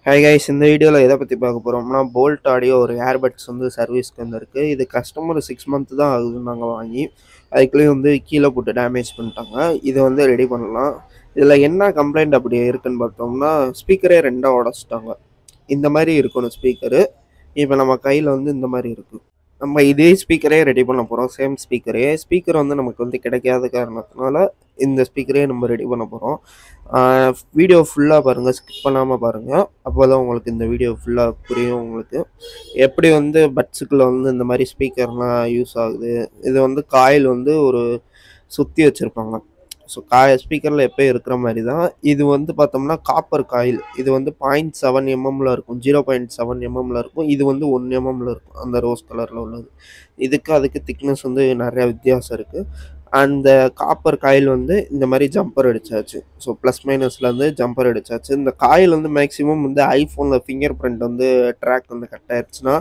Hi guys, இந்த வீடியோவில் எதை பற்றி பார்க்க போகிறோம்னா போல்ட் ஆடியோ ஒரு ஏர்பட்ஸ் வந்து சர்வீஸ்க்கு வந்துருக்கு. இது கஸ்டமர் 6 மந்த் தான் ஆகுது நாங்கள் வாங்கி. அதுக்குள்ளேயும் வந்து கீழே போட்டு டேமேஜ் பண்ணிட்டாங்க. இதை வந்து ரெடி பண்ணலாம். இதில் என்ன கம்ப்ளைண்ட் அப்படி இருக்குன்னு பார்த்தோம்னா, ஸ்பீக்கரே ரெண்டாக உடச்சிட்டாங்க. இந்த மாதிரி இருக்கணும் ஸ்பீக்கரு. இப்போ நம்ம கையில் வந்து இந்த மாதிரி இருக்குது. நம்ம இதே ஸ்பீக்கரே ரெடி பண்ண போகிறோம். சேம் ஸ்பீக்கர் வந்து நமக்கு வந்து கிடைக்காத காரணத்தினால இந்த ஸ்பீக்கரே நம்ம ரெடி பண்ண போகிறோம். வீடியோ ஃபுல்லாக பாருங்கள், ஸ்கிப் பண்ணாமல் பாருங்கள். அப்போ தான் உங்களுக்கு இந்த வீடியோ ஃபுல்லாக புரியும். உங்களுக்கு எப்படி வந்து பட்ஸுக்குள்ளே வந்து இந்த மாதிரி ஸ்பீக்கர்லாம் யூஸ் ஆகுது. இது வந்து காயில் வந்து ஒரு சுற்றி வச்சுருப்பாங்க. ஸோ ஸ்பீக்கரில் எப்போ இருக்கிற மாதிரி தான் இது வந்து பார்த்தோம்னா காப்பர் காயில். இது வந்து 0.7 mm இருக்கும், 0.7 mm இருக்கும். இது வந்து 1 mm இருக்கும், அந்த ரோஸ் கலரில் உள்ளது. அதுக்கு திக்னஸ் வந்து நிறையா வித்தியாசம் இருக்குது. அந்த காப்பர் காயில் வந்து இந்த மாதிரி ஜம்பர் அடிச்சாச்சு. ஸோ ப்ளஸ் மைனஸ்லேருந்து ஜம்பர் அடிச்சாச்சு. இந்த காயில் வந்து மேக்ஸிமம் வந்து ஐஃபோனில் ஃபிங்கர் பிரிண்ட் வந்து ட்ராக் வந்து கட் ஆயிடுச்சுன்னா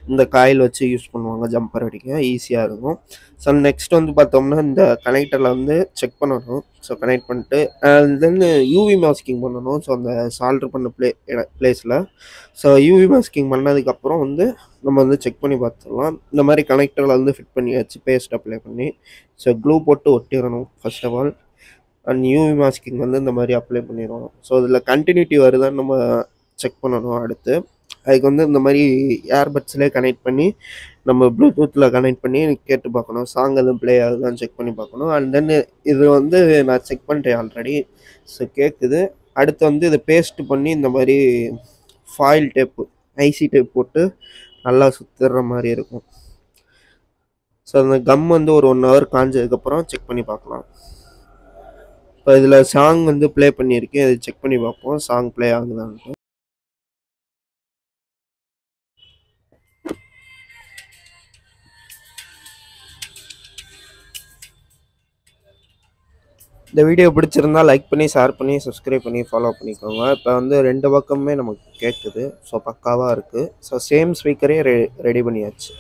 இந்த காயில் வச்சு யூஸ் பண்ணுவாங்க, ஜம்பர் அடிக்க ஈஸியாக இருக்கும். ஸோ நெக்ஸ்ட் வந்து பார்த்தோம்னா இந்த கனெக்டரில் வந்து செக் பண்ணணும். ஸோ கனெக்ட் பண்ணிட்டு தென் யூவி மாஸ்கிங் பண்ணணும். ஸோ அந்த சால்டர் பண்ண பிளேஸில் ஸோ யூவி மாஸ்கிங் பண்ணதுக்கப்புறம் வந்து நம்ம வந்து செக் பண்ணி பார்த்துடலாம். இந்த மாதிரி கனெக்டரில் வந்து ஃபிட் பண்ணியாச்சு, பேஸ்ட் அப்ளை பண்ணி. ஸோ க்ளூ போட்டு ஒட்டிடணும் first of all. And UV masking வந்து இந்த மாதிரி அப்ளை பண்ணிடுவோம். ஸோ இதில் கண்டினியூட்டி வருதான்னு நம்ம செக் பண்ணணும். அடுத்து அதுக்கு வந்து இந்த மாதிரி ஏர்பட்ஸ்லேயே கனெக்ட் பண்ணி நம்ம ப்ளூடூத்தில் கனெக்ட் பண்ணி கேட்டு பார்க்கணும். சாங் எதுவும் ப்ளே ஆகுதான்னு செக் பண்ணி பார்க்கணும். அண்ட் தென் இது வந்து நான் செக் பண்ணிட்டேன் ஆல்ரெடி. ஸோ கேட்குது. அடுத்து வந்து இதை பேஸ்ட் பண்ணி இந்த மாதிரி ஃபாயில் டேப்பு, ஐசி டேப் போட்டு நல்லா சுற்றுற மாதிரி இருக்கும். ஸோ அந்த கம் வந்து ஒரு 1 hour காஞ்சதுக்கப்புறம் செக் பண்ணி பார்க்கலாம். இப்போ இதில் சாங் வந்து ப்ளே பண்ணியிருக்கேன், இதை செக் பண்ணி பார்ப்போம் சாங் ப்ளே ஆகுதான்ட்டு. இந்த வீடியோ பிடிச்சிருந்தா லைக் பண்ணி, ஷேர் பண்ணி, சப்ஸ்கிரைப் பண்ணி ஃபாலோ பண்ணிக்கோங்க. இப்போ வந்து 2 பக்கமே நமக்கு கேட்குது. ஸோ பக்காவாக இருக்குது. ஸோ சேம் ஸ்பீக்கரே ரெடி பண்ணியாச்சு.